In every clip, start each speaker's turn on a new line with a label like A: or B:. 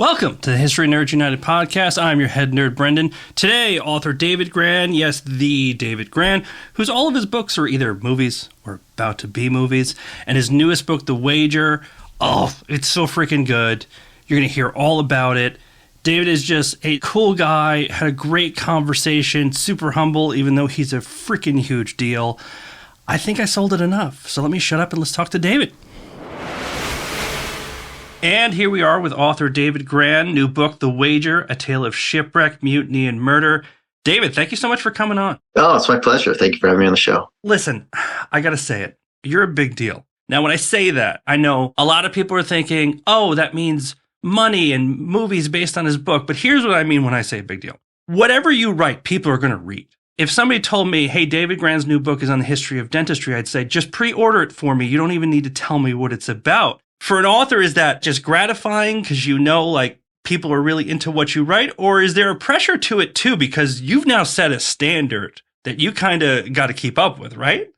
A: Welcome to the History Nerds United podcast. I'm your head nerd, Brendan. Today, author David Grann, yes, the David Grann, whose all of his books are either movies or about to be movies, and his newest book, The Wager, it's so freaking good. You're going to hear all about it. David is just a cool guy, had a great conversation, super humble, even though he's a freaking huge deal. I think I sold it enough, so let me shut up and let's talk to David. And here we are with author David Grann, new book, The Wager, A Tale of Shipwreck, Mutiny, and Murder. David, thank you so much for coming on.
B: Oh, it's my pleasure. Thank you for having me on the show.
A: Listen, I got to say it. You're a big deal. Now, when I say that, I know a lot of people are thinking, oh, that means money and movies based on his book. But here's what I mean when I say big deal. Whatever you write, people are going to read. If somebody told me, hey, David Grann's new book is on the history of dentistry, I'd say, just pre-order it for me. You don't even need to tell me what it's about. For an author, is that just gratifying because you know, like, people are really into what you write? Or is there a pressure to it, too, because you've now set a standard that you kind of got to keep up with, right?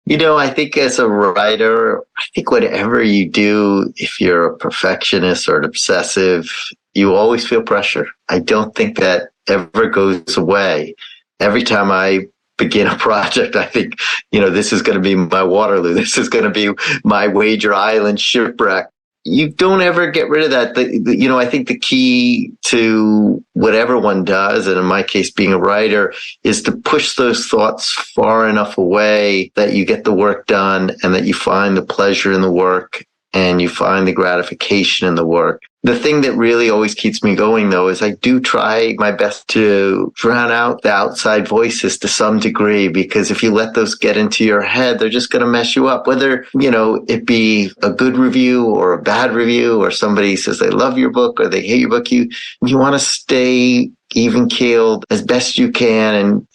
B: You know, I think as a writer, I think whatever you do, if you're a perfectionist or an obsessive, you always feel pressure. I don't think that ever goes away. Every time I begin a project, I think, this is going to be my Waterloo. This is going to be my Wager Island Shipwreck. You don't ever get rid of that. I think the key to whatever one does, and in my case, being a writer, is to push those thoughts far enough away that you get the work done and that you find the pleasure in the work and you find the gratification in the work. The thing that really always keeps me going, though, is I do try my best to drown out the outside voices to some degree, because if you let those get into your head, they're just going to mess you up. Whether, it be a good review or a bad review, or somebody says they love your book or they hate your book, you want to stay even-keeled as best you can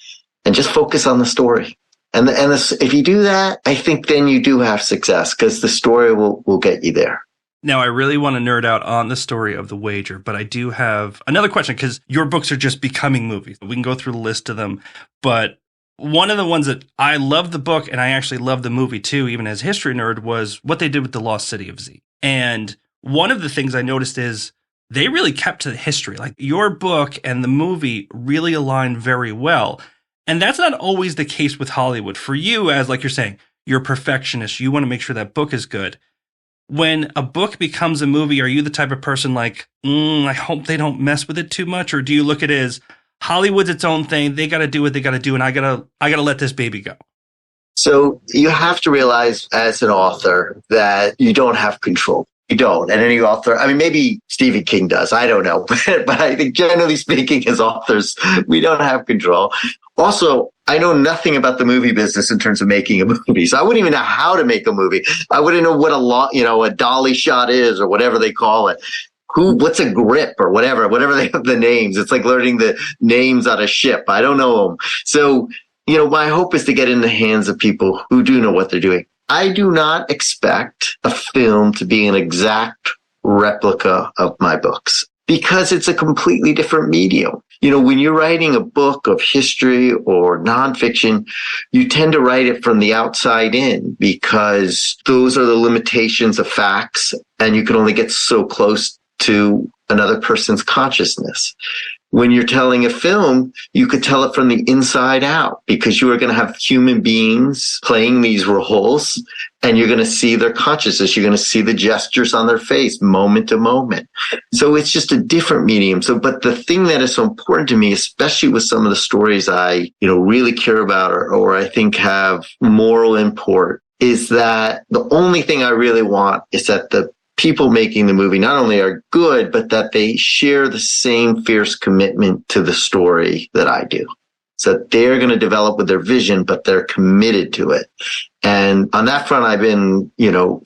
B: and just focus on the story. And if you do that, I think then you do have success, because the story will get you there.
A: Now, I really want to nerd out on the story of The Wager, but I do have another question, because your books are just becoming movies. We can go through the list of them, but one of the ones that I love the book, and I actually love the movie too, even as a history nerd, was what they did with the Lost City of Z. And one of the things I noticed is they really kept to the history. Like, your book and the movie really align very well. And that's not always the case with Hollywood. For you, as like you're saying, you're a perfectionist. You want to make sure that book is good. When a book becomes a movie, are you the type of person like, I hope they don't mess with it too much? Or do you look at it as Hollywood's its own thing? They got to do what they got to do, and I gotta let this baby go. So
B: you have to realize as an author that you don't have control. You don't. And any author, maybe Stephen King does. I don't know. But I think generally speaking, as authors, we don't have control. Also, I know nothing about the movie business in terms of making a movie. So I wouldn't even know how to make a movie. I wouldn't know what a dolly shot is, or whatever they call it. What's a grip, or whatever they have the names. It's like learning the names on a ship. I don't know them. So, my hope is to get in the hands of people who do know what they're doing. I do not expect a film to be an exact replica of my books, because it's a completely different medium. When you're writing a book of history or nonfiction, you tend to write it from the outside in, because those are the limitations of facts, and you can only get so close to another person's consciousness. When you're telling a film, you could tell it from the inside out, because you are going to have human beings playing these roles, and you're going to see their consciousness. You're going to see the gestures on their face moment to moment. So it's just a different medium. But the thing that is so important to me, especially with some of the stories I, really care about, or I think have moral import, is that the only thing I really want is that the people making the movie not only are good, but that they share the same fierce commitment to the story that I do. So they're going to develop with their vision, but they're committed to it. And on that front, I've been,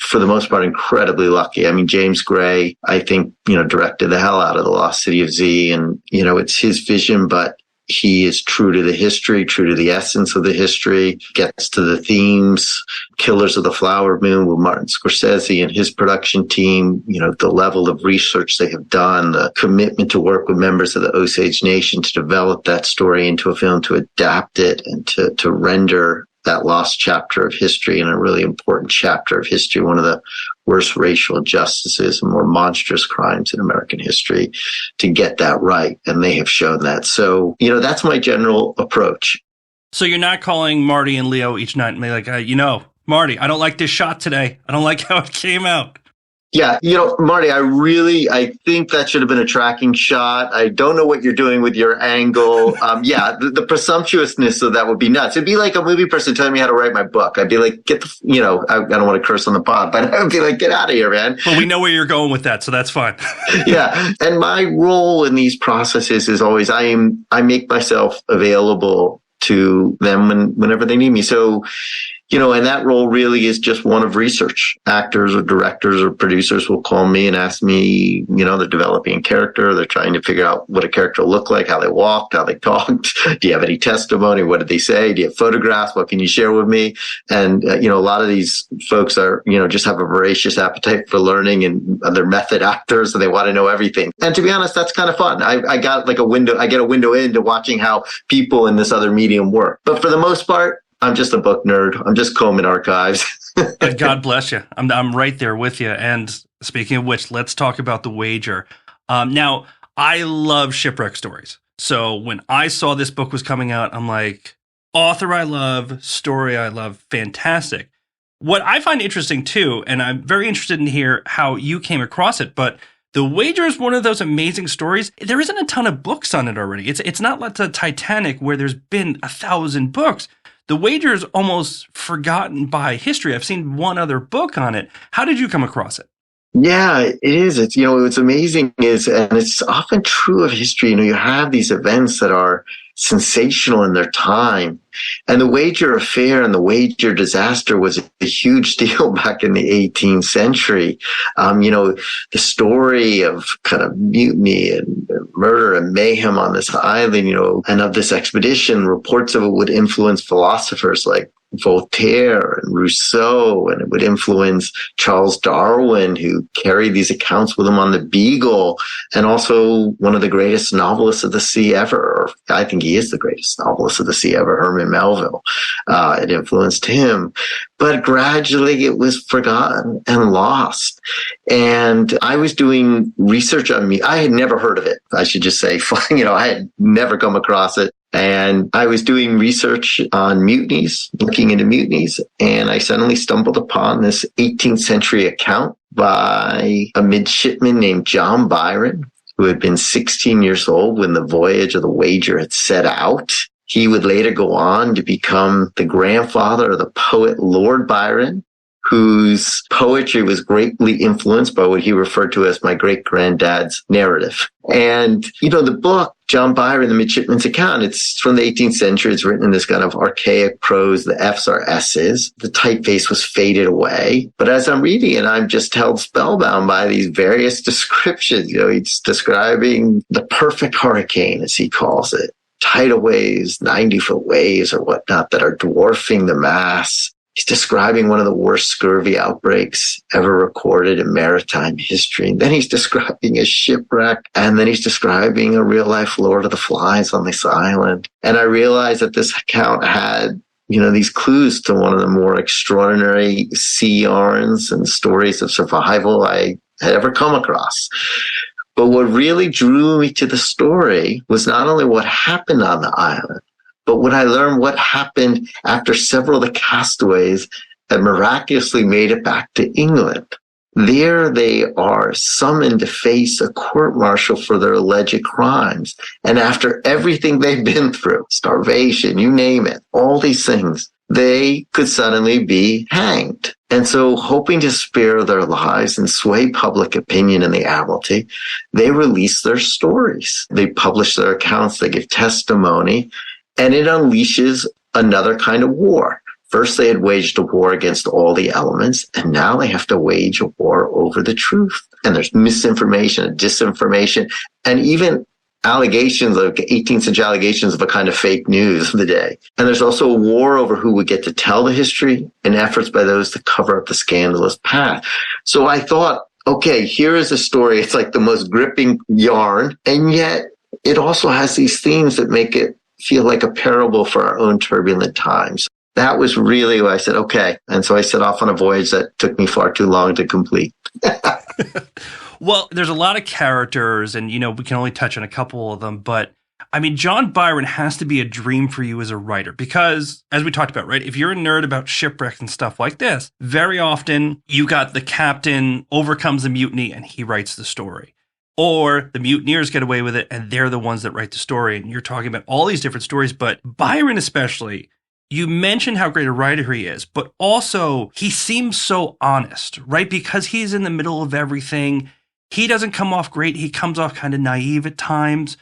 B: for the most part, incredibly lucky. James Gray, I think, directed the hell out of the Lost City of Z, and, it's his vision, but he is true to the history, true to the essence of the history, gets to the themes. Killers of the Flower Moon with Martin Scorsese and his production team, the level of research they have done, the commitment to work with members of the Osage Nation to develop that story into a film, to adapt it, and to render that lost chapter of history and a really important chapter of history, one of the worst racial injustices and more monstrous crimes in American history, to get that right. And they have shown that. So, that's my general approach.
A: So you're not calling Marty and Leo each night and be like, Marty, I don't like this shot today. I don't like how it came out.
B: Yeah, Marty, I think that should have been a tracking shot. I don't know what you're doing with your angle. The presumptuousness of that would be nuts. It'd be like a movie person telling me how to write my book. I'd be like, I don't want to curse on the pod, but I would be like, get out of here, man.
A: Well, we know where you're going with that, so that's fine.
B: Yeah, and my role in these processes is always I make myself available to them whenever they need me. So, and that role really is just one of research. Actors or directors or producers will call me and ask me, they're developing a character. They're trying to figure out what a character will look like, how they walked, how they talked. Do you have any testimony? What did they say? Do you have photographs? What can you share with me? And, a lot of these folks are, just have a voracious appetite for learning, and they're method actors and they want to know everything. And to be honest, that's kind of fun. I get a window into watching how people in this other medium work. But for the most part, I'm just a book nerd. I'm just combing archives.
A: God bless you. I'm right there with you. And speaking of which, let's talk about The Wager. Now, I love shipwreck stories. So when I saw this book was coming out, I'm like, author I love, story I love, fantastic. What I find interesting too, and I'm very interested in hear how you came across it, but The Wager is one of those amazing stories. There isn't a ton of books on it already. It's not like the Titanic where there's been 1,000 books. The Wager is almost forgotten by history. I've seen one other book on it. How did you come across it?
B: Yeah, it is. It's, what's amazing is, and it's often true of history, you have these events that are sensational in their time. And the Wager affair and the Wager disaster was a huge deal back in the 18th century. The story of kind of mutiny and murder and mayhem on this island, and of this expedition, reports of it would influence philosophers like Voltaire and Rousseau, and it would influence Charles Darwin, who carried these accounts with him on the Beagle, and also one of the greatest novelists of the sea ever, or I think he is the greatest novelist of the sea ever, Herman Melville. It influenced him. But gradually it was forgotten and lost. And I was doing research on me. I had never heard of it. I should just say, I had never come across it. And I was doing research on mutinies, looking into mutinies, and I suddenly stumbled upon this 18th century account by a midshipman named John Byron, who had been 16 years old when the voyage of the Wager had set out. He would later go on to become the grandfather of the poet Lord Byron, whose poetry was greatly influenced by what he referred to as my great-granddad's narrative. And, the book, John Byron, the Midshipman's Account, it's from the 18th century. It's written in this kind of archaic prose. The F's are S's. The typeface was faded away. But as I'm reading it, I'm just held spellbound by these various descriptions. He's describing the perfect hurricane, as he calls it. Tidal waves, 90-foot waves or whatnot that are dwarfing the mass. He's describing one of the worst scurvy outbreaks ever recorded in maritime history. And then he's describing a shipwreck. And then he's describing a real-life Lord of the Flies on this island. And I realized that this account had, these clues to one of the more extraordinary sea yarns and stories of survival I had ever come across. But what really drew me to the story was not only what happened on the island, but when I learned what happened after several of the castaways had miraculously made it back to England. There they are summoned to face a court-martial for their alleged crimes. And after everything they've been through, starvation, you name it, all these things, they could suddenly be hanged. And so, hoping to spare their lives and sway public opinion in the Admiralty, they release their stories. They publish their accounts, they give testimony, and it unleashes another kind of war. First, they had waged a war against all the elements, and now they have to wage a war over the truth. And there's misinformation and disinformation, and even allegations of 18th century allegations of a kind of fake news of the day. And there's also a war over who would get to tell the history and efforts by those to cover up the scandalous past. So I thought, okay, here is a story. It's like the most gripping yarn, and yet it also has these themes that make it feel like a parable for our own turbulent times. that was really why I said, okay. And so I set off on a voyage that took me far too long to complete.
A: Well, there's a lot of characters, and, we can only touch on a couple of them, but I mean, John Byron has to be a dream for you as a writer because, as we talked about, right, if you're a nerd about shipwreck and stuff like this, very often you got the captain overcomes the mutiny and he writes the story. Or the mutineers get away with it and they're the ones that write the story. And you're talking about all these different stories, but Byron especially, you mentioned how great a writer he is, but also he seems so honest, right? Because he's in the middle of everything. He doesn't come off great. He comes off kind of naive at times.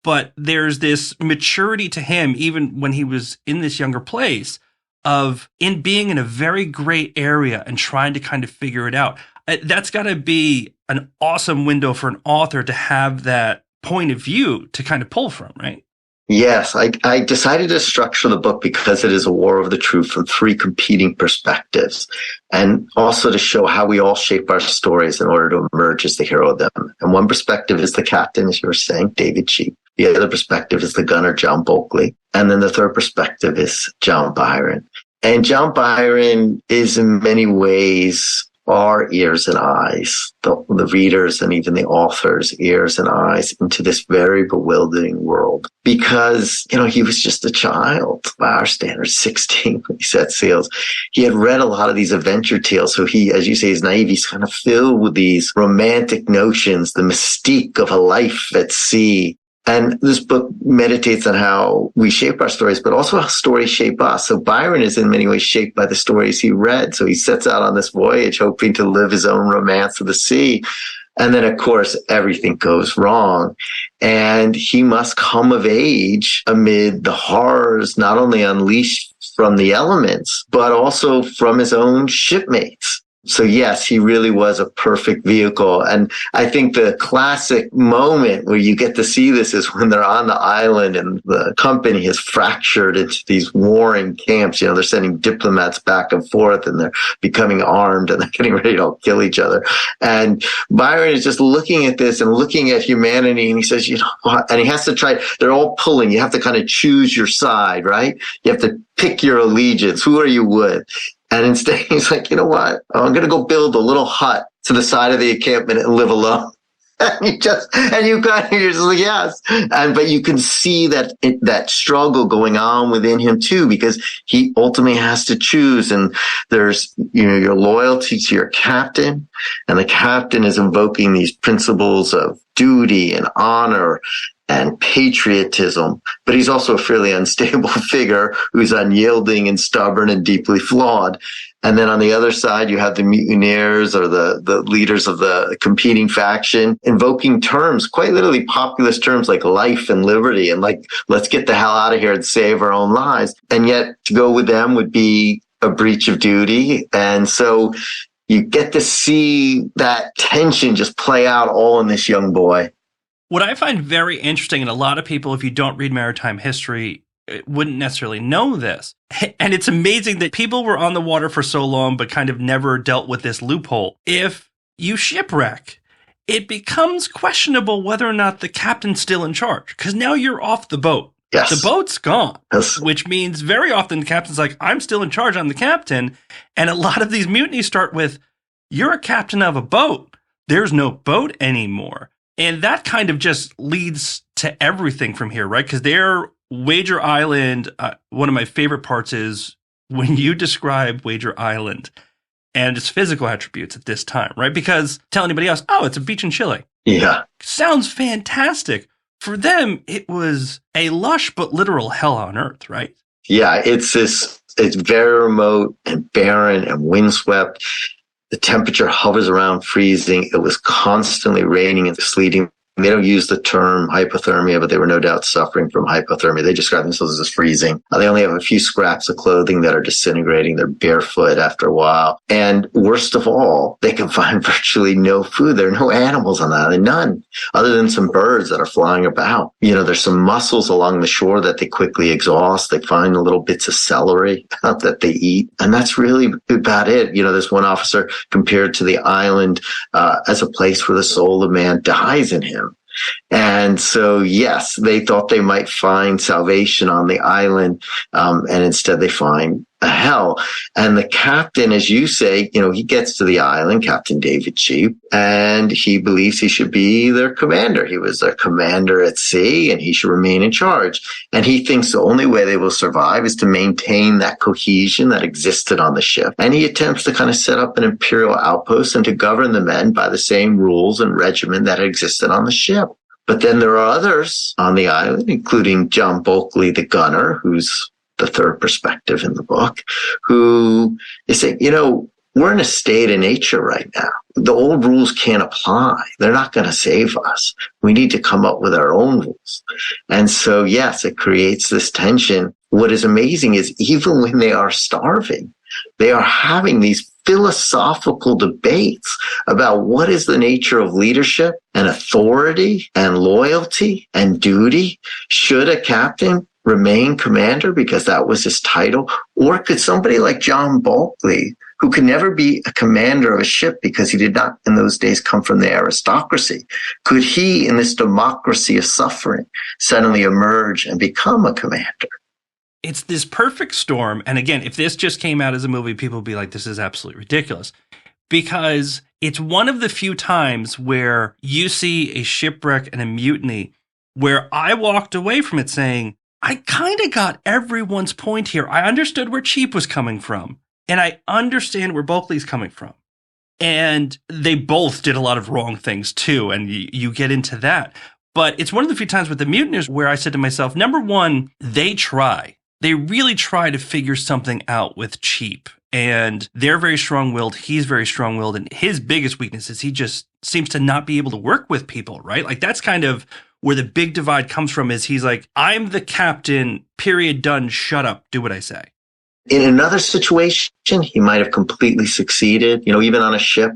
A: But there's this maturity to him, even when he was in this younger place, of in being in a very gray area and trying to kind of figure it out. That's got to be an awesome window for an author to have that point of view to kind of pull from, right?
B: Yes, I decided to structure the book because it is a war of the truth from three competing perspectives, and also to show how we all shape our stories in order to emerge as the hero of them. And one perspective is the captain, as you were saying, David Sheep. The other perspective is the gunner, John Bulkley. And then the third perspective is John Byron. And John Byron is in many ways our ears and eyes, the readers and even the author's ears and eyes into this very bewildering world. Because, he was just a child by our standards, 16 when he set sails. He had read a lot of these adventure tales. So he, as you say, is naive. He's kind of filled with these romantic notions, the mystique of a life at sea. And this book meditates on how we shape our stories, but also how stories shape us. So Byron is in many ways shaped by the stories he read. So he sets out on this voyage hoping to live his own romance of the sea. And then, of course, everything goes wrong. And he must come of age amid the horrors not only unleashed from the elements, but also from his own shipmates. So yes, he really was a perfect vehicle. And I think the classic moment where you get to see this is when they're on the island and the company has fractured into these warring camps. They're sending diplomats back and forth and they're becoming armed and they're getting ready to all kill each other. And Byron is just looking at this and looking at humanity. And he says, what? And he has to try, they're all pulling. You have to kind of choose your side, right? You have to pick your allegiance. Who are you with? And instead, he's like, you know what? I'm going to go build a little hut to the side of the encampment and live alone. You're just like, yes. But you can see that struggle going on within him too, because he ultimately has to choose. And there's, your loyalty to your captain, and the captain is invoking these principles of duty and honor and patriotism, but he's also a fairly unstable figure who's unyielding and stubborn and deeply flawed. And then on the other side, you have the mutineers or the leaders of the competing faction invoking terms, quite literally populist terms like life and liberty and like, let's get the hell out of here and save our own lives. And yet to go with them would be a breach of duty. And so you get to see that tension just play out all in this young boy.
A: What I find very interesting, and a lot of people, if you don't read maritime history, wouldn't necessarily know this. And it's amazing that people were on the water for so long, but kind of never dealt with this loophole. If you shipwreck, it becomes questionable whether or not the captain's still in charge, because now you're off the boat.
B: Yes.
A: The boat's gone,
B: yes.
A: Which means very often the captain's like, I'm still in charge, I'm the captain. And a lot of these mutinies start with, you're a captain of a boat. There's no boat anymore. And that kind of just leads to everything from here, right? Because they're Wager Island. One of my favorite parts is when you describe Wager Island and its physical attributes at this time, right? Because tell anybody else, oh, it's a beach in Chile.
B: Yeah.
A: Sounds fantastic. For them, it was a lush but literal hell on earth, right?
B: Yeah, it's very remote and barren and windswept. The temperature hovers around freezing. It was constantly raining and sleeting. They don't use the term hypothermia, but they were no doubt suffering from hypothermia. They describe themselves as freezing. They only have a few scraps of clothing that are disintegrating. They're barefoot after a while. And worst of all, they can find virtually no food. There are no animals on the island, none, other than some birds that are flying about. There's some mussels along the shore that they quickly exhaust. They find the little bits of celery that they eat. And that's really about it. This one officer compared to the island as a place where the soul of man dies in him. And so, yes, they thought they might find salvation on the island, and instead they find hell. And the captain, as you say, he gets to the island, Captain David Cheap, and he believes he should be their commander. He was their commander at sea, and he should remain in charge. And he thinks the only way they will survive is to maintain that cohesion that existed on the ship. And he attempts to kind of set up an imperial outpost and to govern the men by the same rules and regimen that existed on the ship. But then there are others on the island, including John Bulkley, the gunner, who's the third perspective in the book, who is saying, we're in a state of nature right now. The old rules can't apply. They're not going to save us. We need to come up with our own rules. And so, yes, it creates this tension. What is amazing is even when they are starving, they are having these philosophical debates about what is the nature of leadership and authority and loyalty and duty. Should a captain remain commander because that was his title? Or could somebody like John Bulkley, who could never be a commander of a ship because he did not in those days come from the aristocracy, could he, in this democracy of suffering, suddenly emerge and become a commander?
A: It's this perfect storm. And again, if this just came out as a movie, people would be like, this is absolutely ridiculous. Because it's one of the few times where you see a shipwreck and a mutiny where I walked away from it saying, I kind of got everyone's point here. I understood where Cheap was coming from, and I understand where Bulkley's coming from. And they both did a lot of wrong things too, and you get into that. But it's one of the few times with the mutineers where I said to myself, number one, they try. They really try to figure something out with Cheap. And they're very strong-willed. He's very strong-willed. And his biggest weakness is he just seems to not be able to work with people, right? Like that's kind of where the big divide comes from, is he's like, I'm the captain, period, done, shut up, do what I say.
B: In another situation, he might have completely succeeded, even on a ship,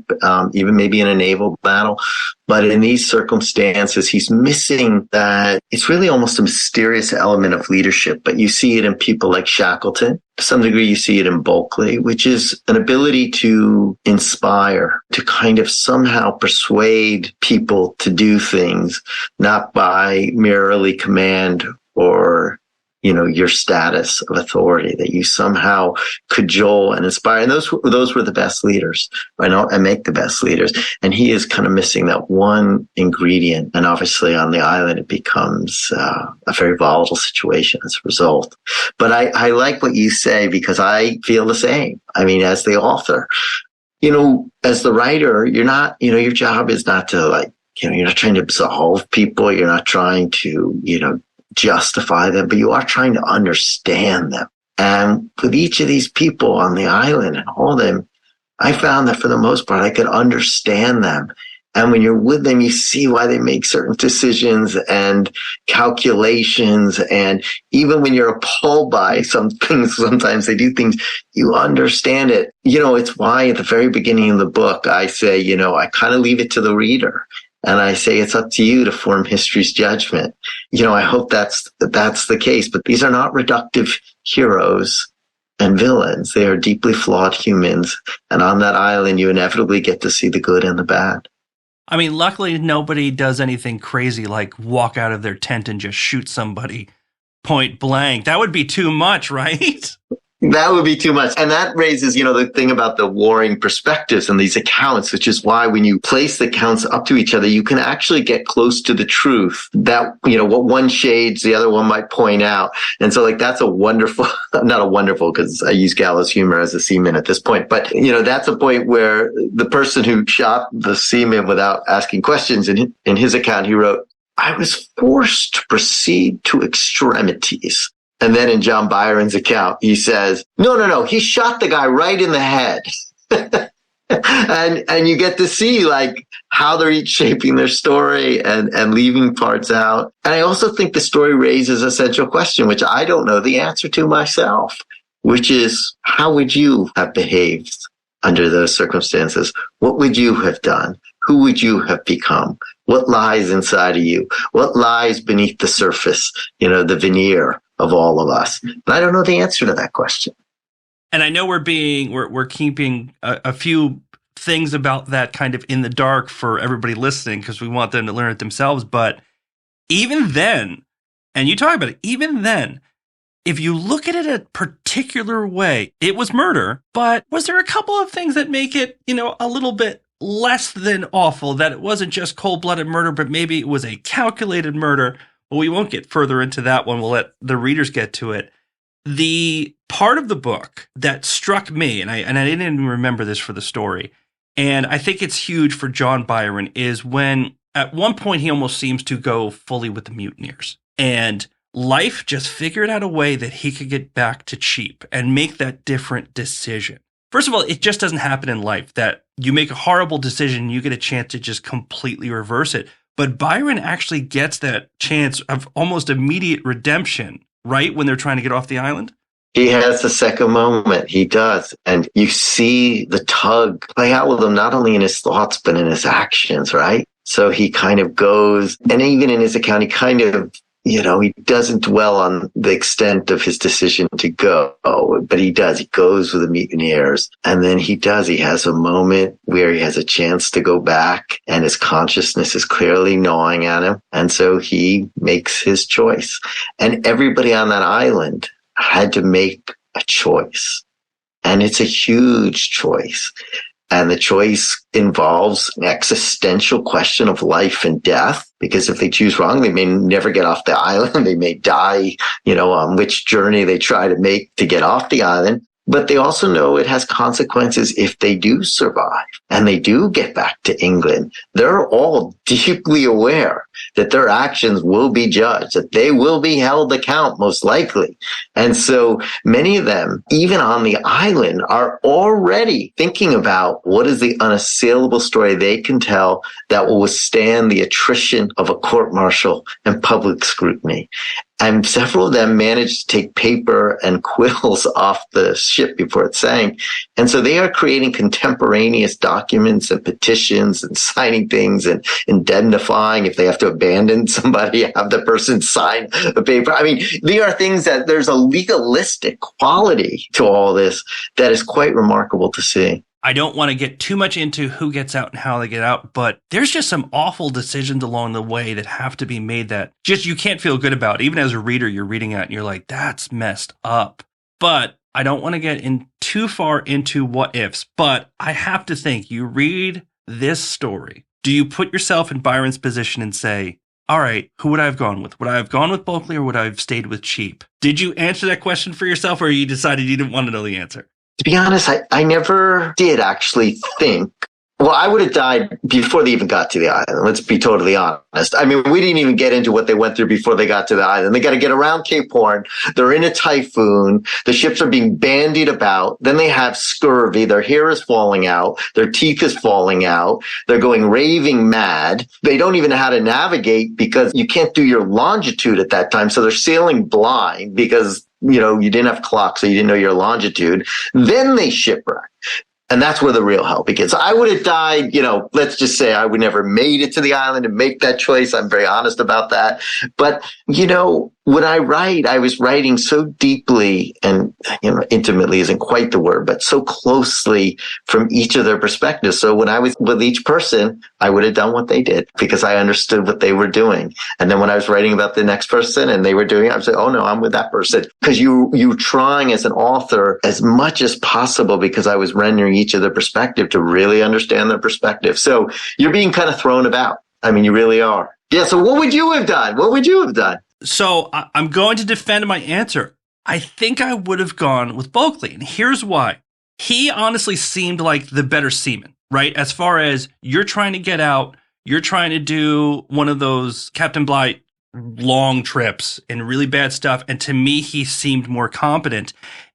B: even maybe in a naval battle. But in these circumstances, he's missing that. It's really almost a mysterious element of leadership, but you see it in people like Shackleton. To some degree, you see it in Bulkley, which is an ability to inspire, to kind of somehow persuade people to do things, not by merely command or your status of authority, that you somehow cajole and inspire. And those were the best leaders, and make the best leaders. And he is kind of missing that one ingredient. And obviously on the island, it becomes a very volatile situation as a result. But I like what you say, because I feel the same. I mean, as the author, as the writer, you're not, your job is not to you're not trying to absolve people. You're not trying to, justify them, but you are trying to understand them. And with each of these people on the island and all of them, I found that for the most part, I could understand them. And when you're with them, you see why they make certain decisions and calculations. And even when you're appalled by some things, sometimes they do things, you understand it. It's why at the very beginning of the book, I say, I kind of leave it to the reader. And I say, it's up to you to form history's judgment. I hope that's the case. But these are not reductive heroes and villains. They are deeply flawed humans. And on that island, you inevitably get to see the good and the bad.
A: I mean, luckily, nobody does anything crazy like walk out of their tent and just shoot somebody point blank. That would be too much, right?
B: That would be too much. And that raises, the thing about the warring perspectives and these accounts, which is why when you place the accounts up to each other, you can actually get close to the truth that, what one shades, the other one might point out. And so that's a wonderful, not a wonderful, because I use gallows humor as a seaman at this point, but, that's a point where the person who shot the seaman without asking questions, in his account, he wrote, I was forced to proceed to extremities. And then in John Byron's account, he says, no, he shot the guy right in the head. and you get to see how they're each shaping their story and leaving parts out. And I also think the story raises a central question, which I don't know the answer to myself, which is, how would you have behaved under those circumstances? What would you have done? Who would you have become? What lies inside of you? What lies beneath the surface, the veneer of all of us? And I don't know the answer to that question.
A: And I know we're keeping a few things about that kind of in the dark for everybody listening, because we want them to learn it themselves. But even then, and you talk about it, even then, if you look at it particularly particular way. It was murder, but was there a couple of things that make it, a little bit less than awful, that it wasn't just cold-blooded murder, but maybe it was a calculated murder? Well, we won't get further into that one. We'll let the readers get to it. The part of the book that struck me, and I didn't even remember this for the story, and I think it's huge for John Byron, is when at one point he almost seems to go fully with the mutineers. And life just figured out a way that he could get back to Cheap and make that different decision. First of all, it just doesn't happen in life that you make a horrible decision and you get a chance to just completely reverse it. But Byron actually gets that chance of almost immediate redemption, right, when they're trying to get off the island.
B: He has the second moment. He does. And you see the tug play out with him, not only in his thoughts, but in his actions, right? So he kind of goes, and even in his account, he kind of, he doesn't dwell on the extent of his decision to go, but he does. He goes with the mutineers, and then he has a moment where he has a chance to go back, and his consciousness is clearly gnawing at him. And so he makes his choice. And everybody on that island had to make a choice. And it's a huge choice. And the choice involves an existential question of life and death, because if they choose wrong, they may never get off the island. They may die, on which journey they try to make to get off the island. But they also know it has consequences if they do survive and they do get back to England. They're all deeply aware that their actions will be judged, that they will be held account most likely. And so many of them, even on the island, are already thinking about what is the unassailable story they can tell that will withstand the attrition of a court-martial and public scrutiny. And several of them managed to take paper and quills off the ship before it sank. And so they are creating contemporaneous documents and petitions and signing things and indemnifying if they have to abandon somebody, have the person sign a paper. I mean, there are things that there's a legalistic quality to all this that is quite remarkable to see.
A: I don't want to get too much into who gets out and how they get out, but there's just some awful decisions along the way that have to be made that just you can't feel good about. Even as a reader, you're reading it and you're like, that's messed up. But I don't want to get in too far into what ifs, but I have to think, you read this story. Do you put yourself in Byron's position and say, all right, who would I have gone with? Would I have gone with Bulkley or would I have stayed with Cheap? Did you answer that question for yourself, or you decided you didn't want to know the answer?
B: To be honest, I never did actually think. Well, I would have died before they even got to the island. Let's be totally honest. I mean, we didn't even get into what they went through before they got to the island. They got to get around Cape Horn. They're in a typhoon. The ships are being bandied about. Then they have scurvy. Their hair is falling out. Their teeth is falling out. They're going raving mad. They don't even know how to navigate because you can't do your longitude at that time. So they're sailing blind because, you didn't have clocks, so you didn't know your longitude. Then they shipwreck. And that's where the real hell begins. I would have died, let's just say I would never made it to the island and make that choice. I'm very honest about that. But, when I write, I was writing so deeply and, intimately isn't quite the word, but so closely from each of their perspectives. So when I was with each person, I would have done what they did because I understood what they were doing. And then when I was writing about the next person and they were doing it, I would say, oh no, I'm with that person. Because you're trying as an author as much as possible, because I was rendering each of their perspective to really understand their perspective. So you're being kind of thrown about. I mean, you really are. Yeah. So what would you have done? What would you have done?
A: So I'm going to defend my answer. I think I would have gone with Bulkley, and here's why. He honestly seemed like the better seaman, right? As far as you're trying to get out, you're trying to do one of those Captain Blight long trips and really bad stuff. And to me, he seemed more competent.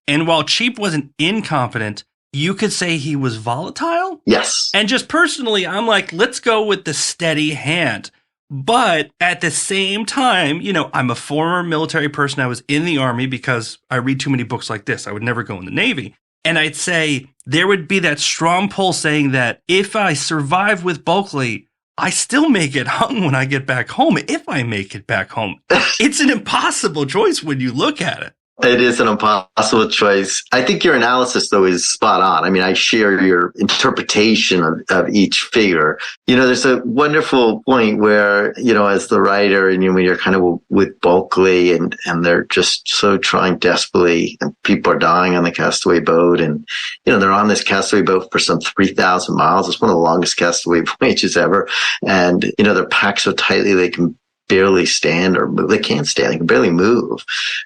A: And while Cheap wasn't incompetent, you could say he was volatile.
B: Yes.
A: And just personally, I'm like, let's go with the steady hand. But at the same time, I'm a former military person. I was in the Army because I read too many books like this. I would never go in the Navy. And I'd say there would be that strong pull saying that if I survive with Bulkley, I still may get hung when I get back home, if I make it back home. It's an impossible choice when you look at it.
B: It is an impossible choice. I think your analysis, though, is spot on. I mean, I share your interpretation of each figure. There's a wonderful point where, as the writer, and when you're kind of with Bulkley and they're just so trying desperately, and people are dying on the castaway boat, and, they're on this castaway boat for some 3,000 miles. It's one of the longest castaway voyages ever. And, they're packed so tightly they can barely stand or move. They can't stand. They can barely move.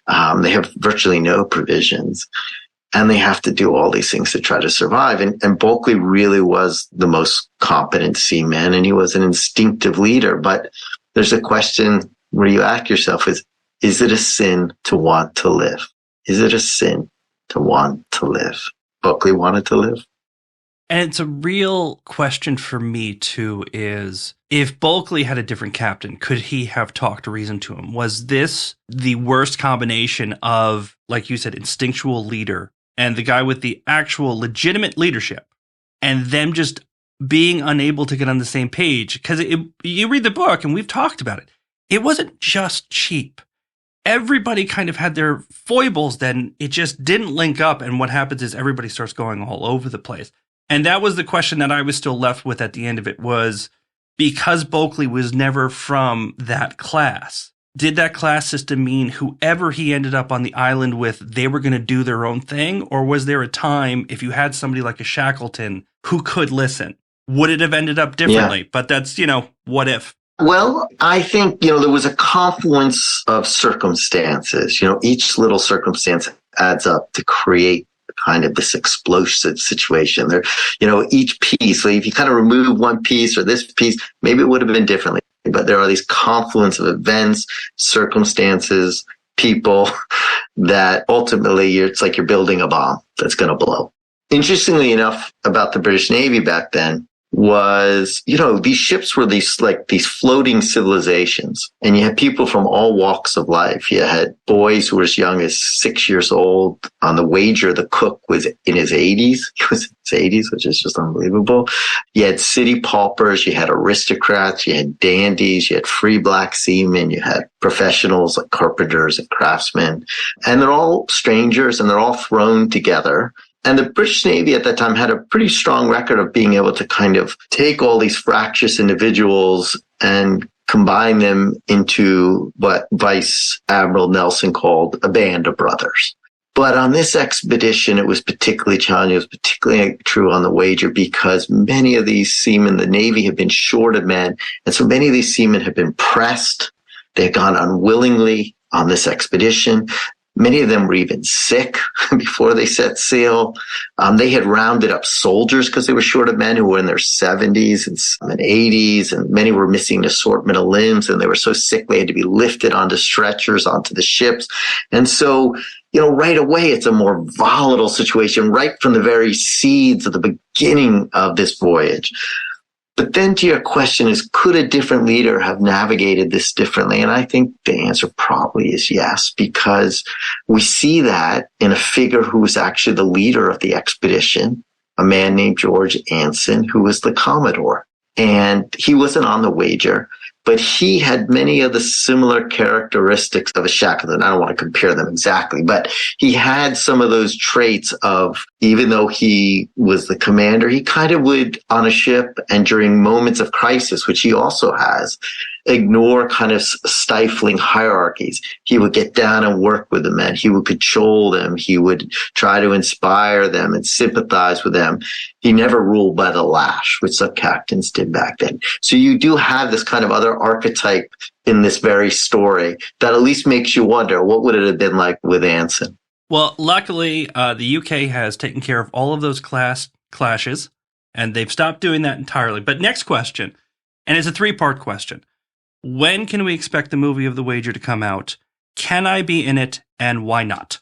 B: They have virtually no provisions, and they have to do all these things to try to survive. And Bulkley really was the most competent seaman, and he was an instinctive leader. But there's a question where you ask yourself is it a sin to want to live? Is it a sin to want to live? Bulkley wanted to live.
A: And it's a real question for me, too, is if Bulkley had a different captain, could he have talked reason to him? Was this the worst combination of, like you said, instinctual leader and the guy with the actual legitimate leadership, and them just being unable to get on the same page? Because you read the book, and we've talked about it. It wasn't just cheap. Everybody kind of had their foibles, then it just didn't link up, and what happens is everybody starts going all over the place. And that was the question that I was still left with at the end of it, was because Bulkley was never from that class, did that class system mean whoever he ended up on the island with, they were going to do their own thing? Or was there a time, if you had somebody like a Shackleton who could listen, would it have ended up differently? Yeah. But that's, what if?
B: Well, I think, there was a confluence of circumstances. Each little circumstance adds up to create kind of this explosive situation there. Each piece, so if you kind of remove one piece or this piece, maybe it would have been differently. But there are these confluence of events, circumstances, people that ultimately it's like you're building a bomb that's going to blow. Interestingly enough, about the British Navy back then was, these ships were these floating civilizations, and you had people from all walks of life. You had boys who were as young as 6 years old. On the Wager, the cook was in his 80s. He was in his 80s, which is just unbelievable. You had city paupers, you had aristocrats, you had dandies, you had free black seamen, you had professionals like carpenters and craftsmen, and they're all strangers and they're all thrown together. And the British Navy at that time had a pretty strong record of being able to kind of take all these fractious individuals and combine them into what Vice Admiral Nelson called a band of brothers. But on this expedition, it was particularly challenging. It was particularly true on the Wager because many of these seamen, the Navy had been short of men. And so many of these seamen had been pressed. They had gone unwillingly on this expedition. Many of them were even sick before they set sail. They had rounded up soldiers because they were short of men who were in their 70s and 80s, and many were missing an assortment of limbs, and they were so sick they had to be lifted onto stretchers onto the ships. And so, right away, it's a more volatile situation right from the very seeds of the beginning of this voyage. But then to your question is, could a different leader have navigated this differently? And I think the answer probably is yes, because we see that in a figure who was actually the leader of the expedition, a man named George Anson, who was the Commodore. And he wasn't on the Wager, but he had many of the similar characteristics of a Shackleton. I don't want to compare them exactly, but he had some of those traits of, even though he was the commander, he kind of would on a ship and during moments of crisis, which he also has, ignore kind of stifling hierarchies. He would get down and work with the men. He would cajole them. He would try to inspire them and sympathize with them. He never ruled by the lash, which some captains did back then. So you do have this kind of other archetype in this very story that at least makes you wonder, what would it have been like with Anson?
A: Well, luckily, the UK has taken care of all of those clashes, and they've stopped doing that entirely. But next question, and it's a three-part question. When can we expect the movie of The Wager to come out? Can I be in it, and why not?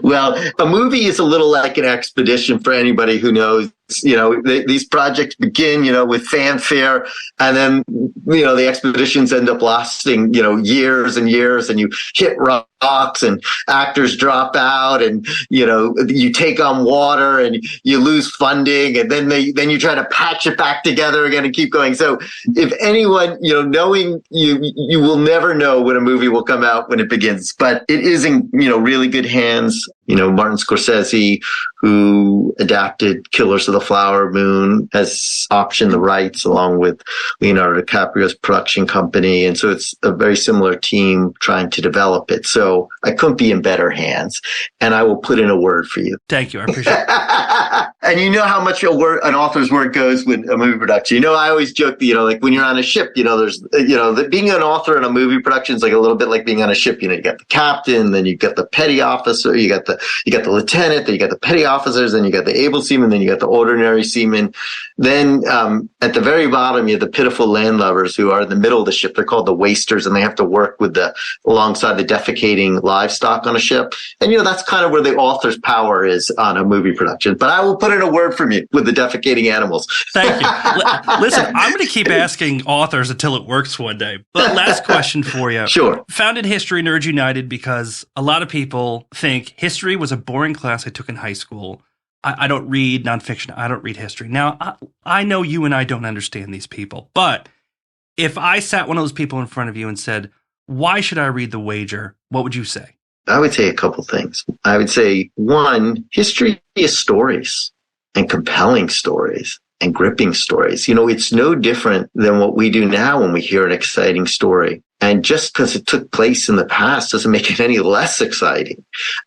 B: Well, a movie is a little like an expedition for anybody who knows these projects begin, with fanfare, and then, the expeditions end up lasting, years and years, and you hit rocks and actors drop out, and, you take on water and you lose funding, and then you try to patch it back together again and keep going. So if anyone, knowing you will never know when a movie will come out when it begins, but it is in, really good hands. Martin Scorsese, who adapted Killers of the Flower Moon, has optioned the rights along with Leonardo DiCaprio's production company. And so it's a very similar team trying to develop it. So I couldn't be in better hands. And I will put in a word for you.
A: Thank you. I appreciate it.
B: And you know how much an author's word goes with a movie production. I always joke that, like when you're on a ship, there's, being an author in a movie production is like a little bit like being on a ship. You got the captain, then you got the petty officer, you got the lieutenant, then you got the petty officers, then you got the able seaman, then you got the ordinary seaman. Then at the very bottom, you have the pitiful landlubbers who are in the middle of the ship. They're called the wasters, and they have to work alongside the defecating livestock on a ship. And that's kind of where the author's power is on a movie production. But I will put in a word from you with the defecating animals.
A: Thank you. Listen, I'm going to keep asking authors until it works one day. But last question for you.
B: Sure.
A: Founded History Nerds United because a lot of people think history was a boring class I took in high school. I don't read nonfiction. I don't read history. Now, I know you and I don't understand these people. But if I sat one of those people in front of you and said, why should I read The Wager? What would you say?
B: I would say a couple things. I would say, one, history is stories, and compelling stories, and gripping stories. It's no different than what we do now when we hear an exciting story. And just because it took place in the past doesn't make it any less exciting.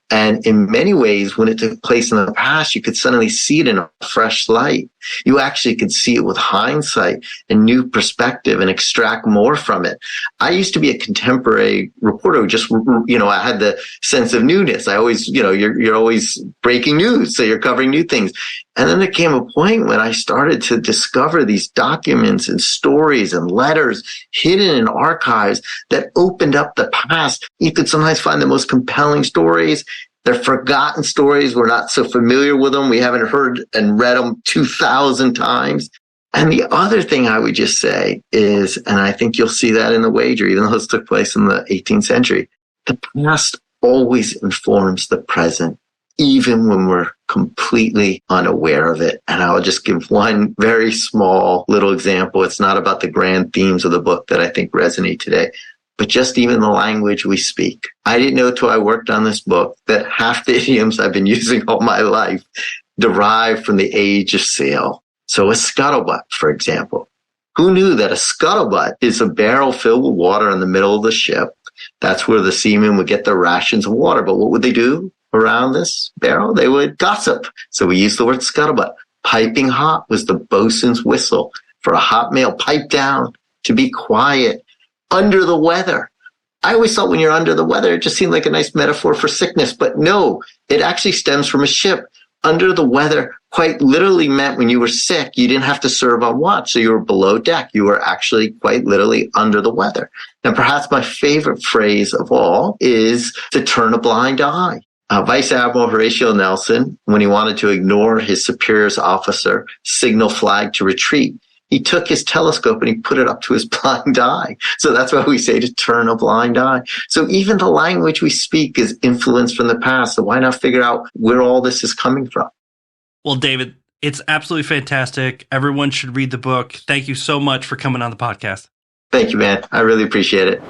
B: And in many ways, when it took place in the past, you could suddenly see it in a fresh light. You actually could see it with hindsight and new perspective and extract more from it. I used to be a contemporary reporter who just, I had the sense of newness. I always, you're always breaking news. So you're covering new things. And then there came a point when I started to discover these documents and stories and letters hidden in archives that opened up the past. You could sometimes find the most compelling stories. They're forgotten stories. We're not so familiar with them. We haven't heard and read them 2,000 times. And the other thing I would just say is, and I think you'll see that in The Wager, even though this took place in the 18th century, the past always informs the present, even when we're completely unaware of it. And I'll just give one very small little example. It's not about the grand themes of the book that I think resonate today, but just even the language we speak. I didn't know till I worked on this book that half the idioms I've been using all my life derive from the age of sail. So a scuttlebutt, for example. Who knew that a scuttlebutt is a barrel filled with water in the middle of the ship? That's where the seamen would get their rations of water. But what would they do around this barrel? They would gossip. So we use the word scuttlebutt. Piping hot was the bosun's whistle for a hot meal. Pipe down, to be quiet, under the weather. I always thought when you're under the weather, it just seemed like a nice metaphor for sickness. But no, it actually stems from a ship. Under the weather quite literally meant when you were sick, you didn't have to serve on watch. So you were below deck. You were actually quite literally under the weather. And perhaps my favorite phrase of all is to turn a blind eye. Vice Admiral Horatio Nelson, when he wanted to ignore his superior's officer, signal flag to retreat, he took his telescope and he put it up to his blind eye. So that's why we say to turn a blind eye. So even the language we speak is influenced from the past. So why not figure out where all this is coming from?
A: Well, David, it's absolutely fantastic. Everyone should read the book. Thank you so much for coming on the podcast.
B: Thank you, man. I really appreciate it.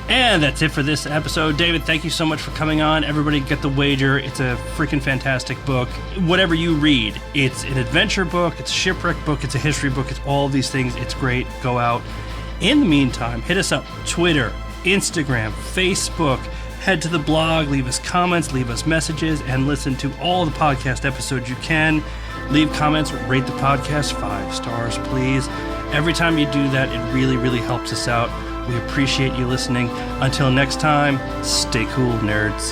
A: And that's it for this episode. David, thank you so much for coming on. Everybody get The Wager. It's a freaking fantastic book. Whatever you read, it's an adventure book, it's a shipwreck book, it's a history book, it's all of these things. It's great. Go out. In the meantime, hit us up. Twitter, Instagram, Facebook. Head to the blog, leave us comments, leave us messages, and listen to all the podcast episodes you can. Leave comments, rate the podcast 5 stars, please. Every time you do that, it really, really helps us out. We appreciate you listening. Until next time, stay cool, nerds.